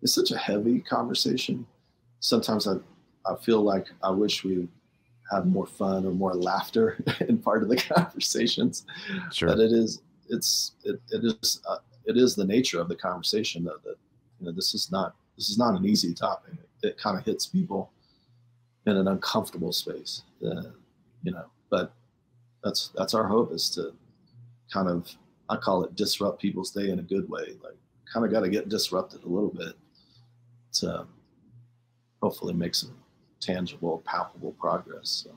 it's such a heavy conversation. Sometimes I feel like I wish we had more fun or more laughter in part of the conversations, but Sure. it is the nature of the conversation though, that this is not an easy topic. It kind of hits people in an uncomfortable space, but that's our hope, is to kind of, I call it, disrupt people's day in a good way. Like, kind of got to get disrupted a little bit to hopefully make some tangible, palpable progress. So.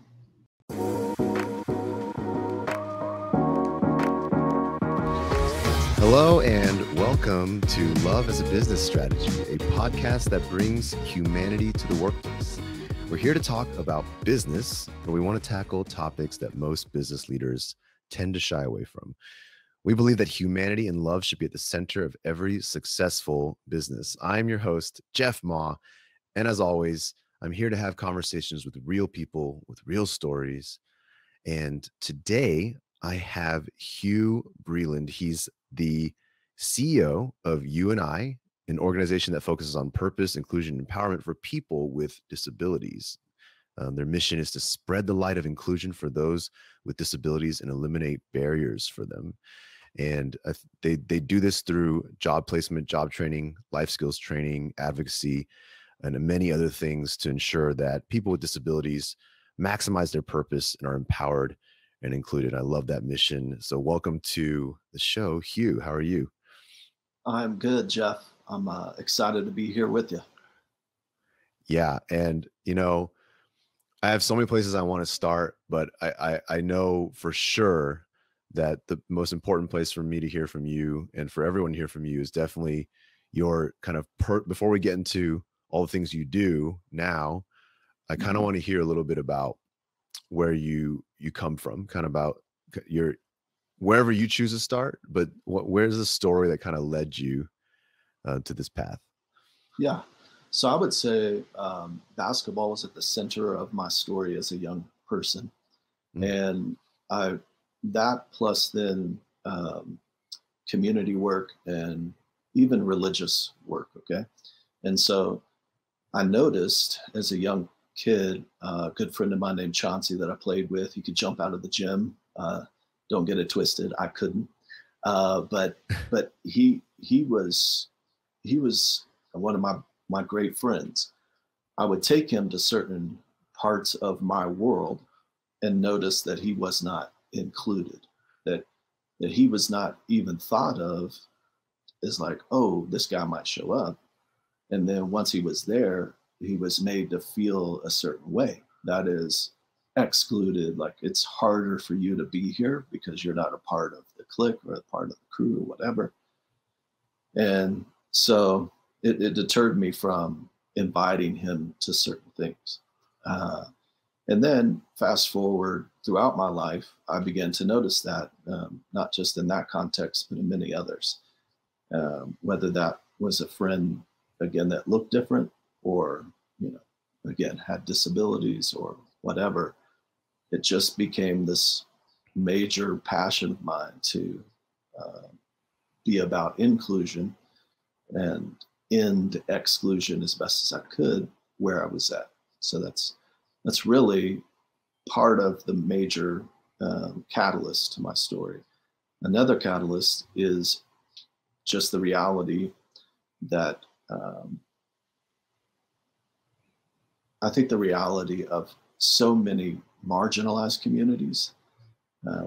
Hello and welcome to Love as a Business Strategy, a podcast that brings humanity to the workplace. We're here to talk about business, but we want to tackle topics that most business leaders tend to shy away from. We believe that humanity and love should be at the center of every successful business. I'm your host, Jeff Ma, and as always, I'm here to have conversations with real people, with real stories. And today I have Hugh Breland. He's the CEO of U&I, an organization that focuses on purpose, inclusion, and empowerment for people with disabilities. Their mission is to spread the light of inclusion for those with disabilities and eliminate barriers for them. And they do this through job placement, job training, life skills training, advocacy, and many other things to ensure that people with disabilities maximize their purpose and are empowered and included. I love that mission. So welcome to the show, Hugh. How are you? I'm good, Jeff. I'm excited to be here with you. Yeah. And, I have so many places I want to start, but I know for sure that the most important place for me to hear from you and for everyone to hear from you is definitely your kind of before we get into all the things you do now, I kind of want to hear a little bit about where you come from, kind of about your, wherever you choose to start, but where's the story that kind of led you to this path? Yeah. So I would say basketball was at the center of my story as a young person. And that plus then community work and even religious work. Okay. And so I noticed as a young kid, a good friend of mine named Chauncey that I played with, he could jump out of the gym. Don't get it twisted. I couldn't. But he was one of my great friends. I would take him to certain parts of my world and notice that he was not included, that he was not even thought of as like, oh, this guy might show up. And then once he was there, he was made to feel a certain way. That is excluded. Like, it's harder for you to be here because you're not a part of the clique or a part of the crew or whatever. And so it deterred me from inviting him to certain things. And then fast forward throughout my life, I began to notice that, not just in that context, but in many others, whether that was a friend, again, that looked different or, again, had disabilities or whatever. It just became this major passion of mine to be about inclusion and end exclusion as best as I could where I was at. So that's really part of the major catalyst to my story. Another catalyst is just the reality that I think the reality of so many marginalized communities,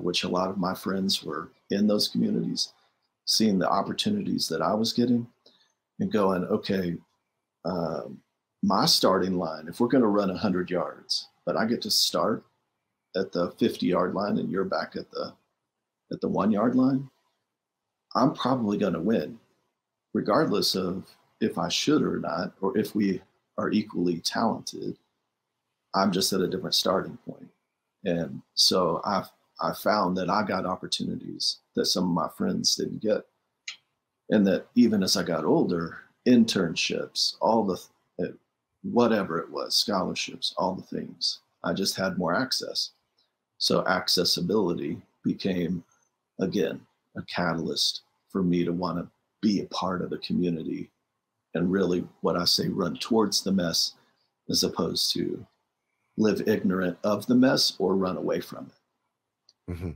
which a lot of my friends were in those communities, seeing the opportunities that I was getting and going, okay, my starting line, if we're going to run 100 yards, but I get to start at the 50-yard line and you're back at the 1-yard line, I'm probably going to win, regardless of if I should or not, or if we are equally talented. I'm just at a different starting point. And so I found that I got opportunities that some of my friends didn't get. And that even as I got older, internships, all the, whatever it was, scholarships, all the things, I just had more access. So accessibility became, again, a catalyst for me to want to be a part of the community and really what I say, run towards the mess as opposed to live ignorant of the mess or run away from it. Mm-hmm.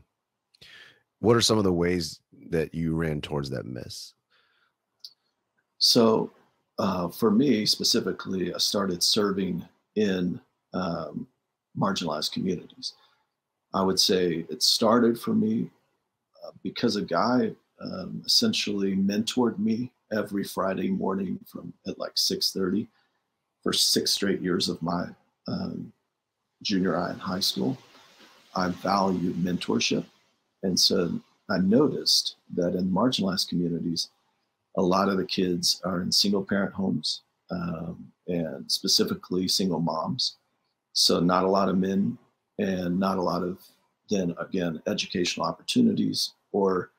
What are some of the ways that you ran towards that mess? So for me specifically, I started serving in marginalized communities. I would say it started for me because a guy essentially mentored me every Friday morning from at like 6:30 for 6 straight years of my junior high and high school. I valued mentorship. And so I noticed that in marginalized communities, a lot of the kids are in single parent homes and specifically single moms. So not a lot of men and not a lot of, then again, educational opportunities or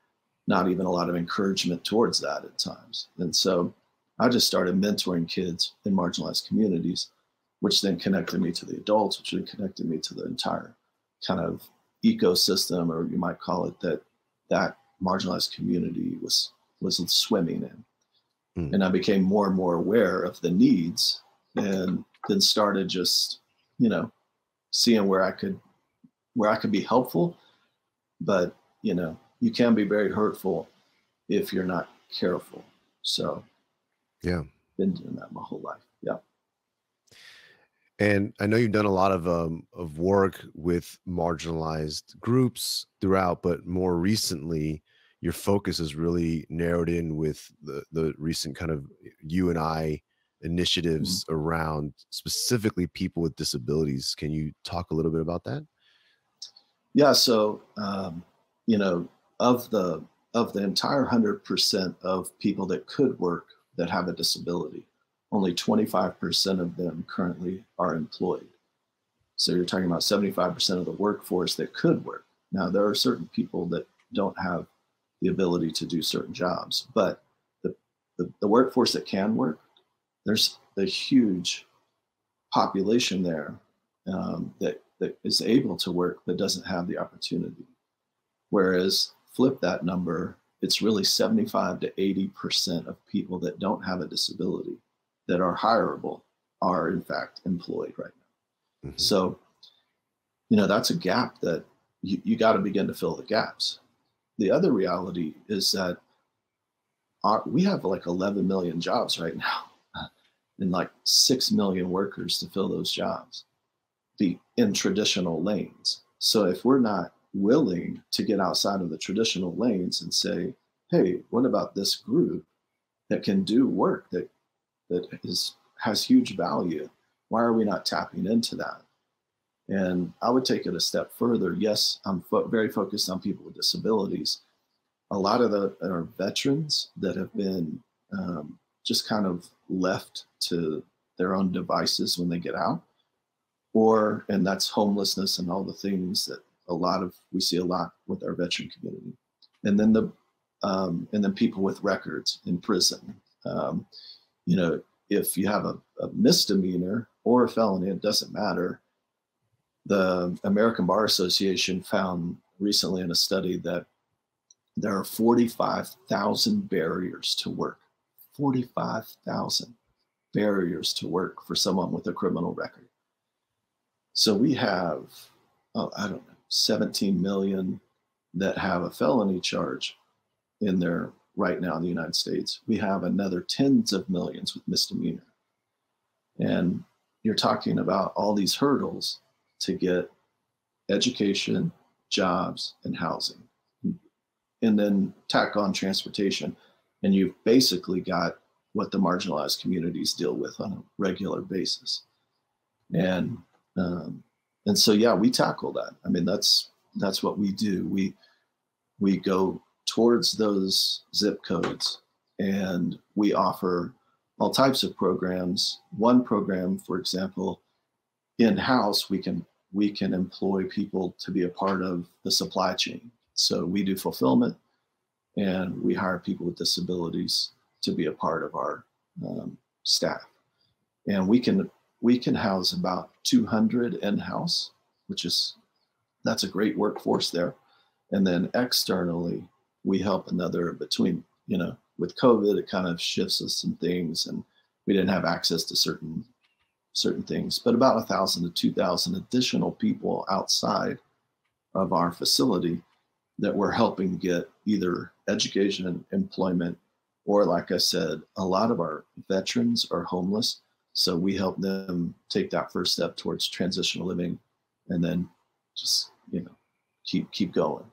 not even a lot of encouragement towards that at times. And so I just started mentoring kids in marginalized communities, which then connected me to the adults, which then connected me to the entire kind of ecosystem, or you might call it, that marginalized community was swimming in. And I became more and more aware of the needs, and then started just, seeing where I could be helpful. But, you can be very hurtful if you're not careful. So yeah, been doing that my whole life. Yeah. And I know you've done a lot of work with marginalized groups throughout, but more recently, your focus is really narrowed in with the recent kind of U&I initiatives around specifically people with disabilities. Can you talk a little bit about that? Yeah. So, of the entire 100% of people that could work that have a disability, only 25% of them currently are employed. So you're talking about 75% of the workforce that could work. Now, there are certain people that don't have the ability to do certain jobs, but the workforce that can work, there's a huge population there that is able to work but doesn't have the opportunity. Whereas flip that number, it's really 75 to 80% of people that don't have a disability that are hireable are in fact employed right now. Mm-hmm. So, that's a gap that you got to begin to fill the gaps. The other reality is that we have like 11 million jobs right now and like 6 million workers to fill those jobs in traditional lanes. So if we're not willing to get outside of the traditional lanes and say, hey, what about this group that can do work that has huge value? Why are we not tapping into that? And I would take it a step further. Yes, I'm very focused on people with disabilities. A lot of are veterans that have been just kind of left to their own devices when they get out, and that's homelessness and all the things that we see a lot with our veteran community. And then people with records in prison. If you have a misdemeanor or a felony, it doesn't matter. The American Bar Association found recently in a study that there are 45,000 barriers to work. 45,000 barriers to work for someone with a criminal record. So we have, 17 million that have a felony charge in there right now in the United States. We have another tens of millions with misdemeanor. And you're talking about all these hurdles to get education, jobs, and housing. And then tack on transportation. And you've basically got what the marginalized communities deal with on a regular basis. And so, yeah, we tackle that. I mean, that's what we do. We go towards those zip codes and we offer all types of programs. One program, for example, in-house, we can employ people to be a part of the supply chain. So we do fulfillment and we hire people with disabilities to be a part of our staff. And we can house about 200 in-house, that's a great workforce there. And then externally, we help another between, with COVID, it kind of shifts us some things and we didn't have access to certain things, but about 1,000 to 2,000 additional people outside of our facility that we're helping get either education, employment, or like I said, a lot of our veterans are homeless. So we help them take that first step towards transitional living, and then just, keep going.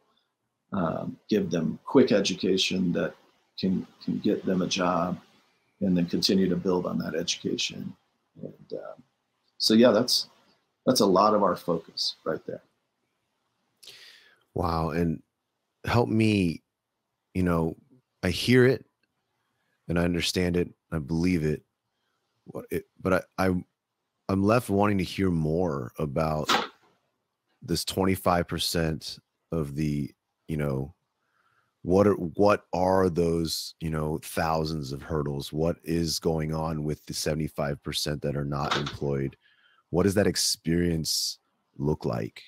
Give them quick education that can get them a job, and then continue to build on that education. And so, yeah, that's a lot of our focus right there. Wow. And help me, I hear it and I understand it. I believe it. But I'm left wanting to hear more about this 25% of the, what are those, thousands of hurdles? What is going on with the 75% that are not employed? What does that experience look like?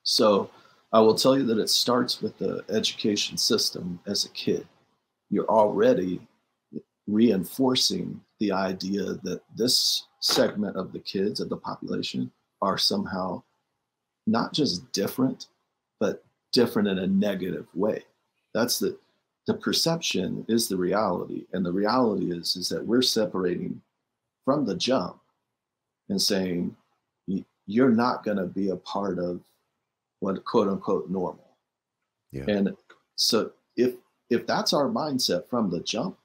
So I will tell you that it starts with the education system as a kid. You're already reinforcing the idea that this segment of the kids of the population are somehow not just different, but different in a negative way. That's the perception is the reality. And the reality is that we're separating from the jump and saying, you're not going to be a part of what quote unquote normal. Yeah. And so if that's our mindset from the jump,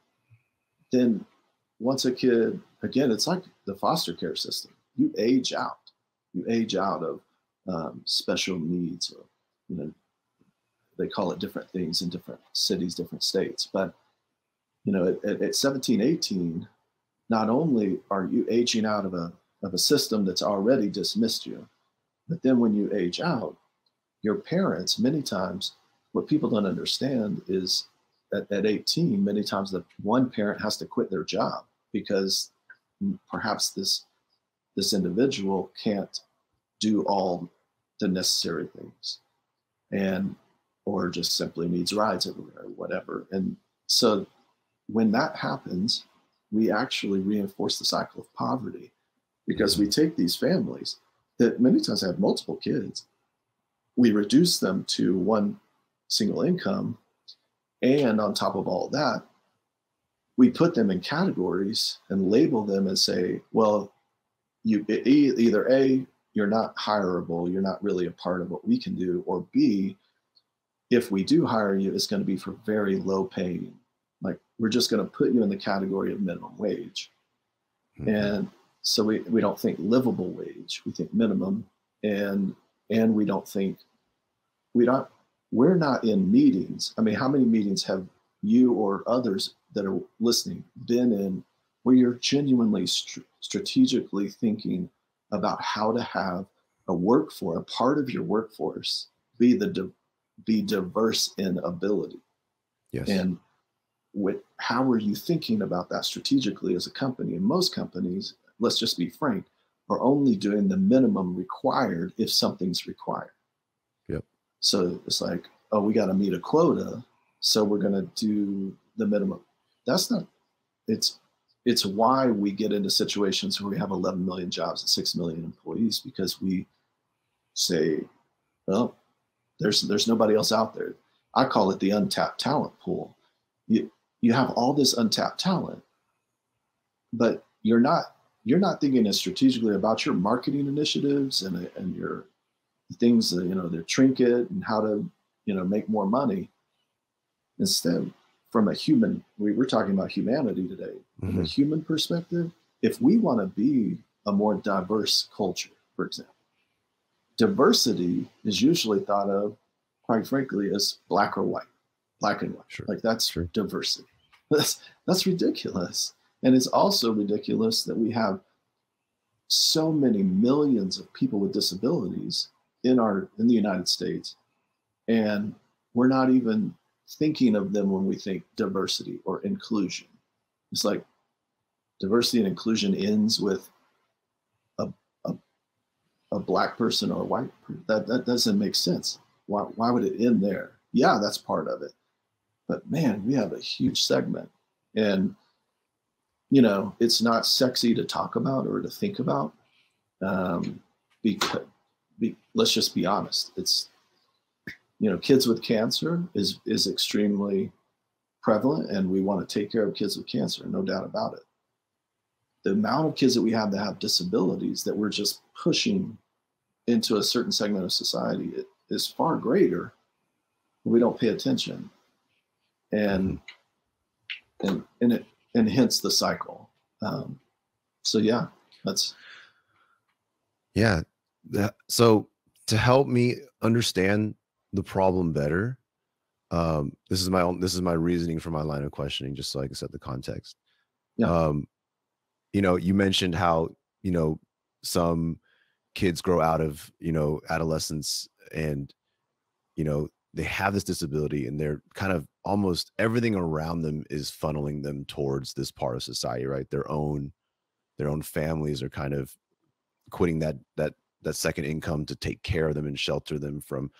then once a kid, again, it's like the foster care system. You age out of special needs, or, they call it different things in different cities, different states. But, at 17, 18, not only are you aging out of a system that's already dismissed you, but then when you age out, your parents, many times, what people don't understand is at 18, many times the one parent has to quit their job because perhaps this individual can't do all the necessary things, or just simply needs rides everywhere or whatever. And so when that happens, we actually reinforce the cycle of poverty, because we take these families that many times have multiple kids, we reduce them to one single income, and on top of all that, we put them in categories and label them and say, well, you either A, you're not hireable, you're not really a part of what we can do, or B, if we do hire you, it's going to be for very low paying. Like, we're just going to put you in the category of minimum wage. Mm-hmm. And so we don't think livable wage, we think minimum, and we don't think, we're not in meetings. I mean, how many meetings have you or others that are listening been in where you're genuinely strategically thinking about how to have a part of your workforce be diverse in ability? Yes. And how are you thinking about that strategically as a company? And most companies, let's just be frank, are only doing the minimum required if something's required. Yep. So it's like, oh, we got to meet a quota, so we're going to do the minimum. That's not, it's why we get into situations where we have 11 million jobs and 6 million employees, because we say, well, there's nobody else out there. I call it the untapped talent pool. You have all this untapped talent, but you're not thinking as strategically about your marketing initiatives and your things that, their trinket and how to, make more money. Instead, from a human, we're talking about humanity today. From a human perspective, if we want to be a more diverse culture, for example, diversity is usually thought of, quite frankly, as black or white, black and white. Sure. Like, that's Sure. diversity. That's ridiculous. And it's also ridiculous that we have so many millions of people with disabilities in the United States, and we're not even thinking of them when we think diversity or inclusion. It's like diversity and inclusion ends with a black person or a white person. That doesn't make sense. Why would it end there? Yeah, that's part of it. But man, we have a huge segment. And it's not sexy to talk about or to think about, because let's just be honest. It's, kids with cancer is extremely prevalent, and we want to take care of kids with cancer, no doubt about it. The amount of kids that we have that have disabilities that we're just pushing into a certain segment of society is far greater. We don't pay attention, and hence the cycle. So yeah, so to help me understand the problem better, this is my reasoning for my line of questioning, just so I can set the context. Yeah. You mentioned how, some kids grow out of, adolescence, and, they have this disability, and they're kind of almost everything around them is funneling them towards this part of society, right? Their own families are kind of quitting that second income to take care of them and shelter them from,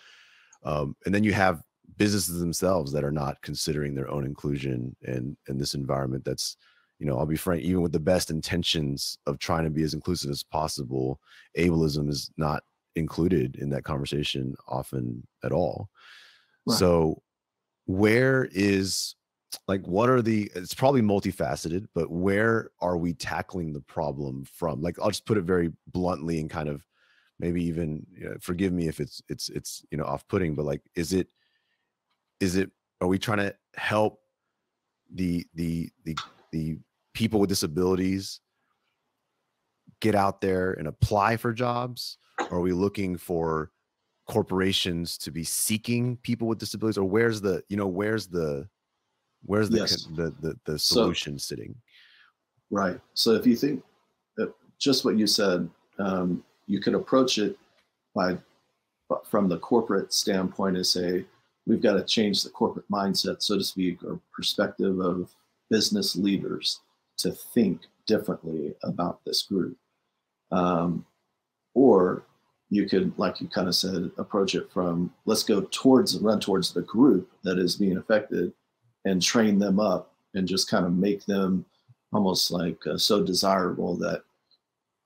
and then you have businesses themselves that are not considering their own inclusion in this environment. That's, I'll be frank, even with the best intentions of trying to be as inclusive as possible, ableism is not included in that conversation often at all. Right. So where is, what are it's probably multifaceted, but where are we tackling the problem from? I'll just put it very bluntly, and kind of maybe even, forgive me if it's off-putting, but is it, are we trying to help the people with disabilities get out there and apply for jobs? Or are we looking for corporations to be seeking people with disabilities? Or where's the Yes. the solution sitting? Right. So if you think that just what you said, you could approach it from the corporate standpoint and say, we've got to change the corporate mindset, so to speak, or perspective of business leaders to think differently about this group. Or you could, like you kind of said, approach it from, let's run towards the group that is being affected and train them up and just kind of make them almost so desirable that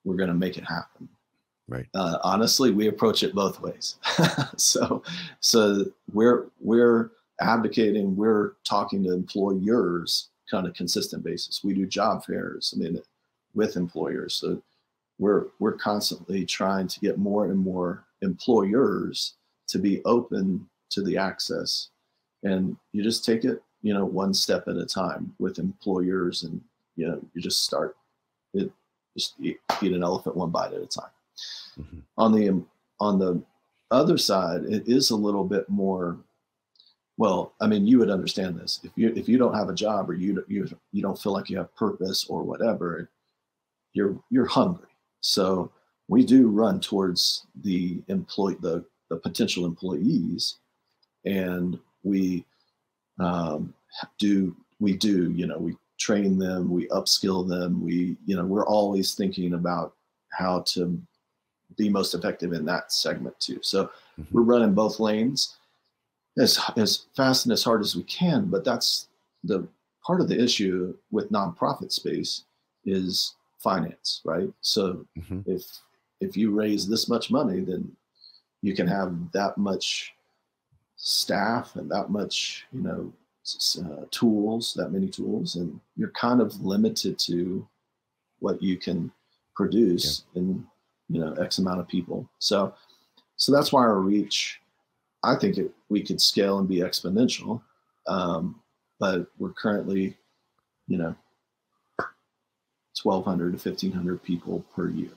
we're going to make it happen. Right. Honestly, we approach it both ways. So we're advocating, we're talking to employers kind of consistent basis. We do job fairs, with employers. So we're constantly trying to get more and more employers to be open to the access. And you just take it, one step at a time with employers, and, you just start it, just eat an elephant one bite at a time. Mm-hmm. On the other side, it is a little bit more, you would understand this. If you don't have a job, or you don't feel like you have purpose or whatever, you're hungry. So we do run towards the potential employees, and we train them, we upskill them, we're always thinking about how to be most effective in that segment too. So we're running both lanes as fast and as hard as we can, but that's the part of the issue with nonprofit space is finance, right? So if you raise this much money, then you can have that much staff and that much, that many tools, and you're kind of limited to what you can produce in, X amount of people. So that's why our reach, I think we could scale and be exponential. But we're currently, 1,200 to 1,500 people per year.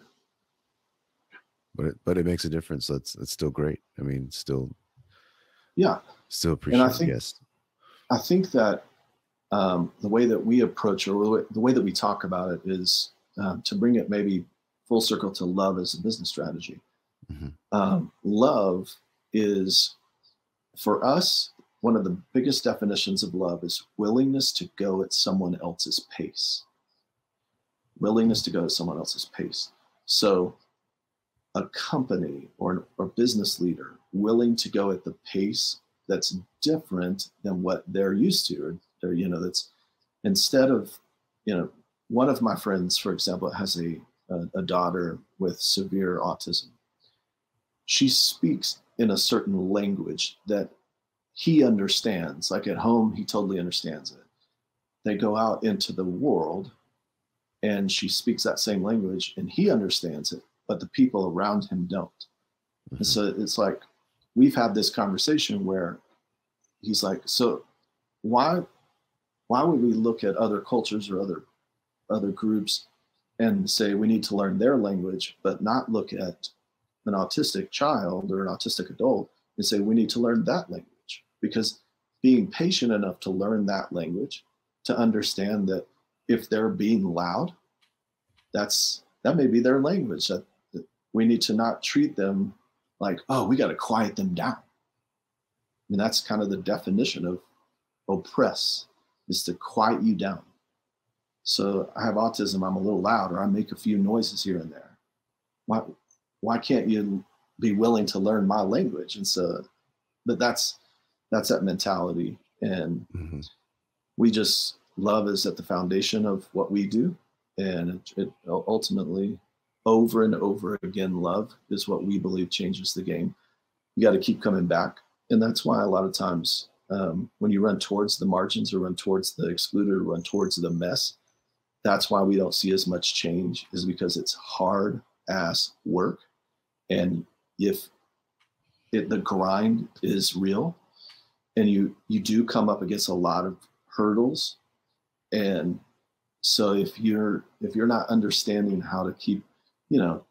But it makes a difference. So it's still great. Still appreciate it. Yes. I think that the way that we approach, or the way that we talk about it, is to bring it maybe full circle to love as a business strategy. Love is, for us, one of the biggest definitions of love is willingness to go at someone else's pace. Willingness to go at someone else's pace. So a company or business leader willing to go at the pace that's different than what they're used to, or that's, instead of, one of my friends, for example, has a daughter with severe autism. She speaks in a certain language that he understands. Like at home, he totally understands it. They go out into the world and she speaks that same language and he understands it, but the people around him don't. Mm-hmm. And so it's like, we've had this conversation where he's like, so why would we look at other cultures or other groups and say we need to learn their language, but not look at an autistic child or an autistic adult and say we need to learn that language? Because being patient enough to learn that language, to understand that if they're being loud, that may be their language, that we need to not treat them like, oh, we got to quiet them down. I mean, that's kind of the definition of oppress, is to quiet you down. So I have autism, I'm a little loud, or I make a few noises here and there. Why can't you be willing to learn my language? And so, but that's that mentality. And mm-hmm. we just, love is at the foundation of what we do. And it ultimately, over and over again, love is what we believe changes the game. You got to keep coming back. And that's why a lot of times when you run towards the margins or run towards the excluded or run towards the mess, that's why we don't see as much change, is because it's hard ass work. And if the grind is real and you do come up against a lot of hurdles. And so if you're not understanding how to keep,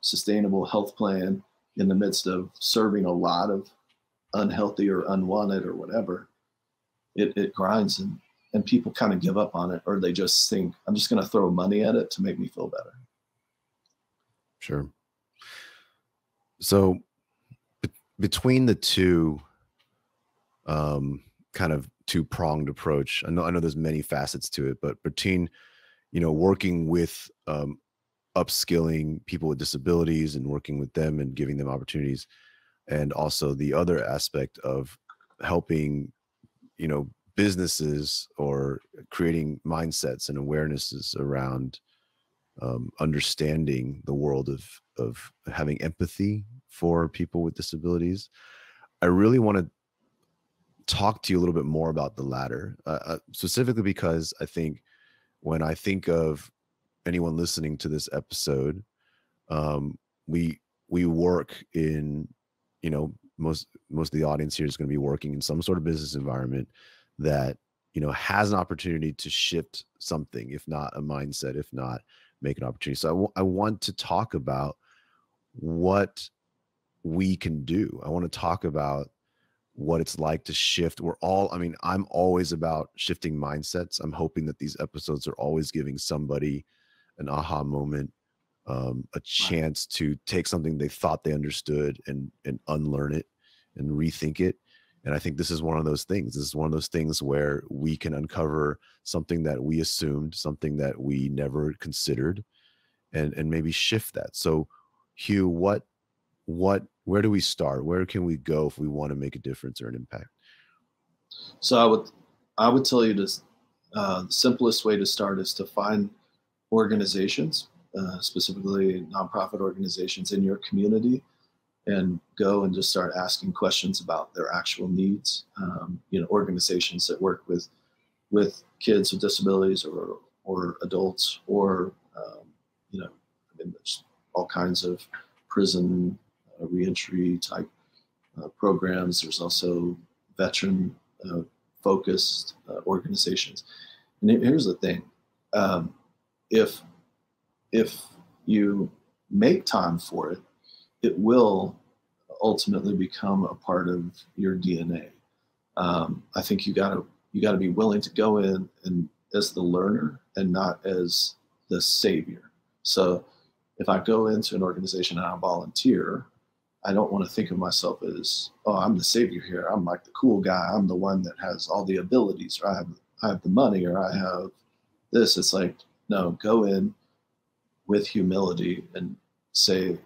sustainable health plan in the midst of serving a lot of unhealthy or unwanted or whatever, it grinds and people kind of give up on it, or they just think, I'm just going to throw money at it to make me feel better. Sure. So between the two kind of two-pronged approach, I know there's many facets to it, but between, working with upskilling people with disabilities and working with them and giving them opportunities, and also the other aspect of helping, businesses or creating mindsets and awarenesses around understanding the world of having empathy for people with disabilities. I really want to talk to you a little bit more about the latter, specifically because I think when I think of anyone listening to this episode, we work in, most of the audience here is going to be working in some sort of business environment that, has an opportunity to shift something, if not a mindset, if not make an opportunity. So I want to talk about what we can do. I want to talk about what it's like to shift. I'm always about shifting mindsets. I'm hoping that these episodes are always giving somebody an aha moment, a chance to take something they thought they understood and unlearn it and rethink it. And I think this is one of those things. This is one of those things where we can uncover something that we assumed, something that we never considered, and maybe shift that. So Hugh, where do we start? Where can we go if we want to make a difference or an impact? So I would tell you this, the simplest way to start is to find organizations, specifically nonprofit organizations in your community, and go and just start asking questions about their actual needs. Organizations that work with kids with disabilities or adults, or there's all kinds of prison reentry type programs. There's also veteran focused organizations. And here's the thing: if you make time for it, it will ultimately become a part of your DNA. I think you got to be willing to go in and as the learner and not as the savior. So if I go into an organization and I volunteer, I don't want to think of myself as, oh, I'm the savior here. I'm like the cool guy. I'm the one that has all the abilities, or I have the money, or I have this. It's like, no, go in with humility and say,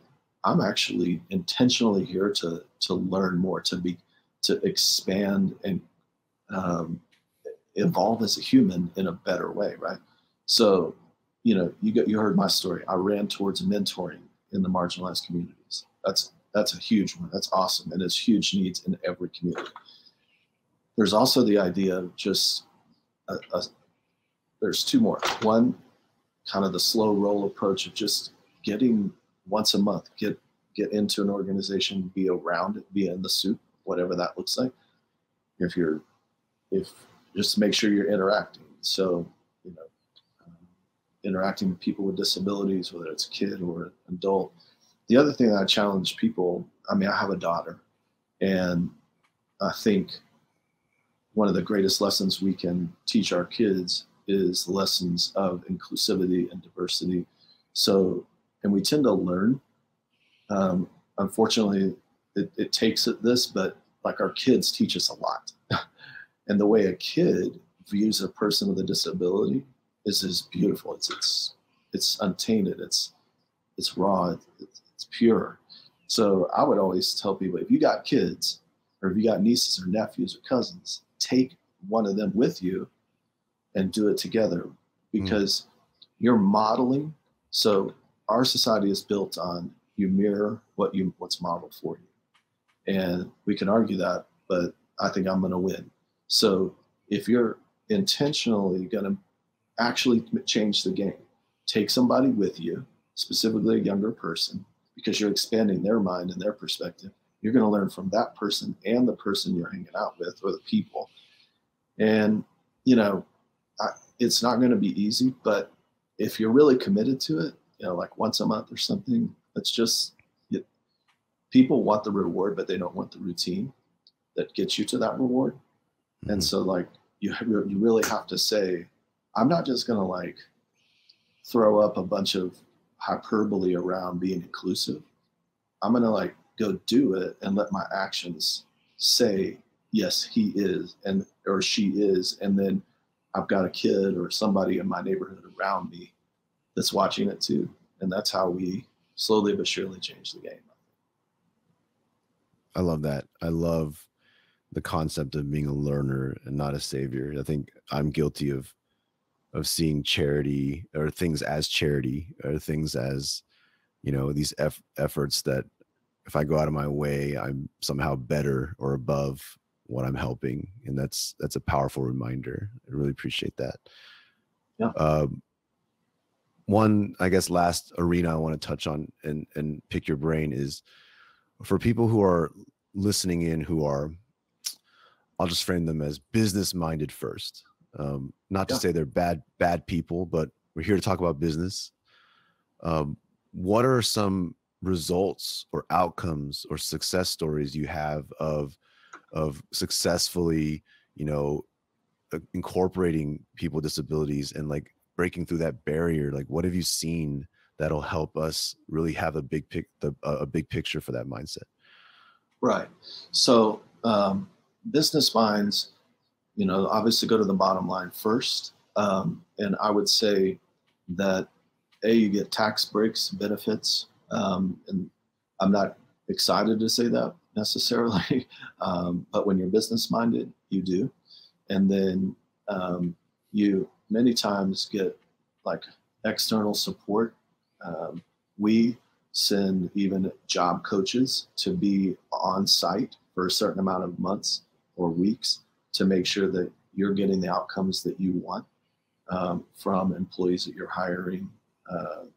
I'm actually intentionally here to learn more, to expand and evolve as a human in a better way, right? So you heard my story. I ran towards mentoring in the marginalized communities. That's a huge one. That's awesome. And there's huge needs in every community. There's also the idea of just, there's two more. One, kind of the slow roll approach of just getting once a month, get into an organization, be around it, be in the soup, whatever that looks like. If just make sure you're interacting. So, interacting with people with disabilities, whether it's a kid or an adult. The other thing that I challenge people, I have a daughter, and I think one of the greatest lessons we can teach our kids is lessons of inclusivity and diversity. So, and we tend to learn, unfortunately, it takes this, but like our kids teach us a lot. And the way a kid views a person with a disability is beautiful. It's untainted. It's raw. It's pure. So I would always tell people, if you got kids, or if you got nieces or nephews or cousins, take one of them with you and do it together, because you're modeling. So our society is built on you mirror what's modeled for you. And we can argue that, but I think I'm going to win. So if you're intentionally going to actually change the game, take somebody with you, specifically a younger person, because you're expanding their mind and their perspective. You're going to learn from that person and the person you're hanging out with, or the people. And, it's not going to be easy, but if you're really committed to it, like once a month or something, people want the reward, but they don't want the routine that gets you to that reward. Mm-hmm. And so like, you really have to say, I'm not just going to like throw up a bunch of hyperbole around being inclusive. I'm going to like go do it and let my actions say, yes, he is, or she is. And then I've got a kid or somebody in my neighborhood around me that's watching it too. And that's how we slowly but surely change the game. I love that. I love the concept of being a learner and not a savior. I think I'm guilty of seeing charity or things as charity, or things as, these efforts that if I go out of my way, I'm somehow better or above what I'm helping. And that's a powerful reminder. I really appreciate that. Yeah. One, I guess, last arena I want to touch on and pick your brain is for people who are listening in, who are, I'll just frame them as business-minded first. Not to say they're bad people, but we're here to talk about business. What are some results or outcomes or success stories you have of successfully, incorporating people with disabilities and like breaking through that barrier? Like, what have you seen that'll help us really have a big picture for that mindset? Right. So business minds, obviously go to the bottom line first. And I would say that you get tax breaks, benefits, and I'm not excited to say that necessarily, but when you're business minded, you do. And then you many times get like external support. We send even job coaches to be on site for a certain amount of months or weeks to make sure that you're getting the outcomes that you want from employees that you're hiring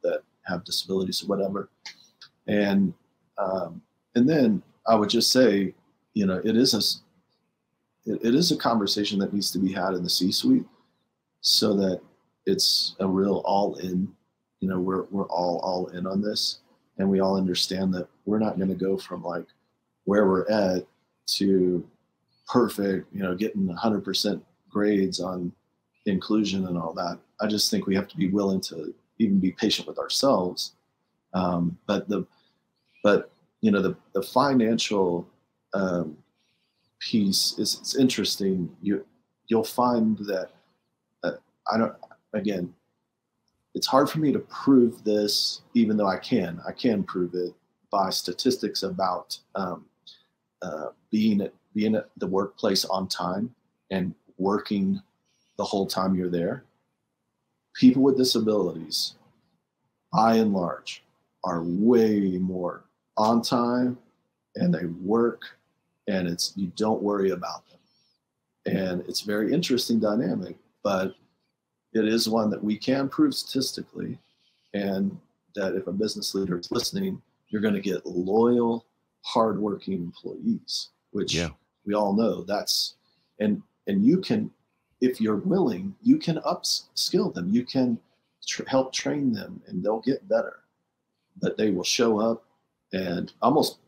that have disabilities or whatever. And then I would just say, it is a conversation that needs to be had in the C-suite so that it's a real all in. We're all in on this, and we all understand that we're not going to go from like where we're at to perfect, getting 100% grades on inclusion and all that. I just think we have to be willing to even be patient with ourselves. But the financial piece is interesting. You'll find that it's hard for me to prove this, even though I can prove it by statistics about being at the workplace on time and working the whole time you're there. people with disabilities, by and large, are way more on time, and they work, and you don't worry about them. And it's a very interesting dynamic, but it is one that we can prove statistically, and that if a business leader is listening, you're going to get loyal, hardworking employees, which we all know that's, and you can, if you're willing, you can upskill them. You can help train them, and they'll get better. But they will show up and almost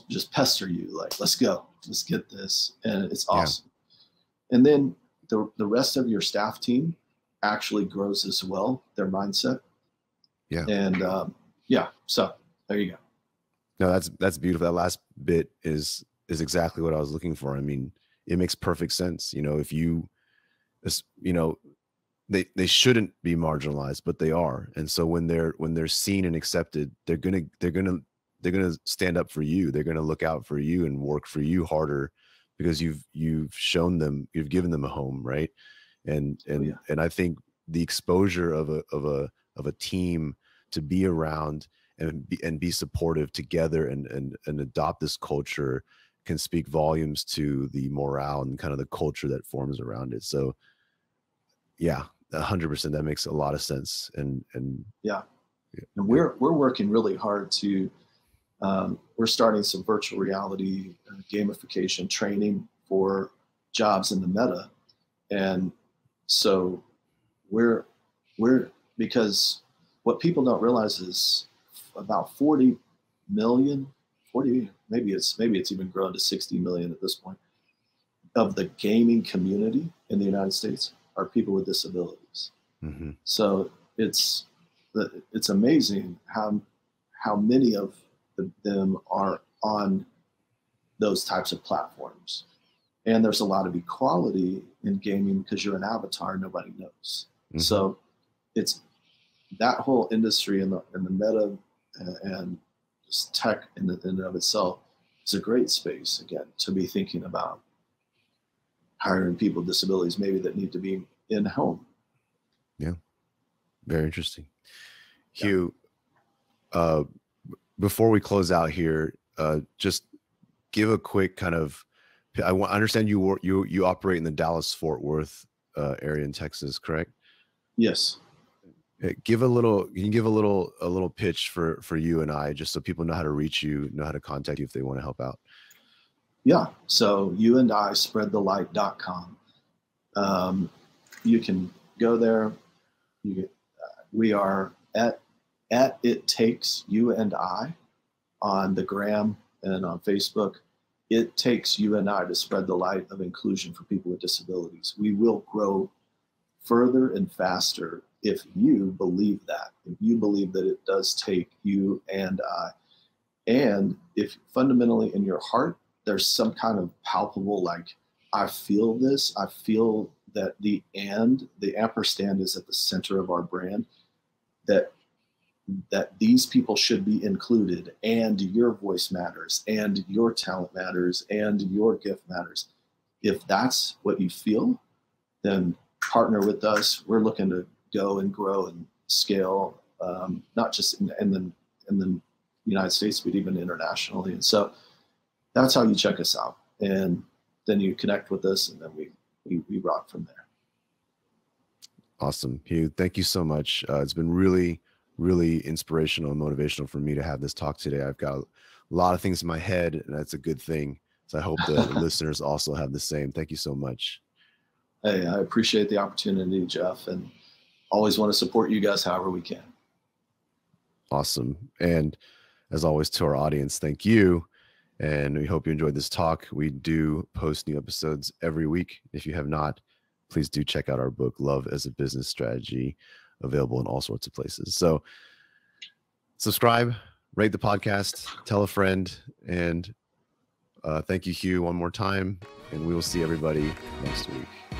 just pester you, like, let's go, let's get this, and it's awesome. Yeah. And then the rest of your staff team actually grows as well, their mindset. Yeah. And so there you go. No, that's beautiful. That last bit is exactly what I was looking for. I mean, it makes perfect sense. You know, if they shouldn't be marginalized, but they are. And so when they're seen and accepted, they're gonna stand up for you. They're gonna look out for you and work for you harder, because you've shown them, you've given them a home, right? And I think the exposure of a team to be around and be supportive together and adopt this culture can speak volumes to the morale and kind of the culture that forms around it. So yeah, 100%, that makes a lot of sense. And and we're working really hard to we're starting some virtual reality gamification training for jobs in the meta. And so we're because what people don't realize is about 40 million, maybe it's even grown to 60 million at this point, of the gaming community in the United States are people with disabilities. Mm-hmm. So it's amazing how many of them are on those types of platforms. And there's a lot of equality in gaming because you're an avatar, nobody knows. Mm-hmm. So it's that whole industry in the meta and just tech in and of itself is a great space, again, to be thinking about hiring people with disabilities, maybe that need to be in home. Yeah. Very interesting. Hugh, before we close out here, just give a quick kind of, I understand you operate in the Dallas-Fort Worth area in Texas, correct? Yes. Can you give a little pitch for you and I, just so people know how to reach you, know how to contact you if they want to help out? Yeah. So youandispreadthelight.com. You can go there. We are at It Takes You and I on the gram and on Facebook. It takes you and I to spread the light of inclusion for people with disabilities. We will grow further and faster if you believe that. If you believe that it does take you and I. And if fundamentally in your heart, there's some kind of palpable, like, I feel this, I feel that the ampersand is at the center of our brand, that these people should be included, and your voice matters, and your talent matters, and your gift matters. If that's what you feel, then partner with us. We're looking to go and grow and scale, not just in the United States, but even internationally. And so that's how you check us out. And then you connect with us, and then we rock from there. Awesome. Hugh, thank you so much. It's been really, really inspirational and motivational for me to have this talk today. I've got a lot of things in my head, and that's a good thing. So I hope the listeners also have the same. Thank you so much. Hey, I appreciate the opportunity, Jeff, and always want to support you guys however we can. Awesome. And as always, to our audience, thank you. And we hope you enjoyed this talk. We do post new episodes every week. If you have not, please do check out our book, Love as a Business Strategy, available in all sorts of places. So subscribe, rate the podcast, tell a friend, and thank you, Hugh, one more time. And we will see everybody next week.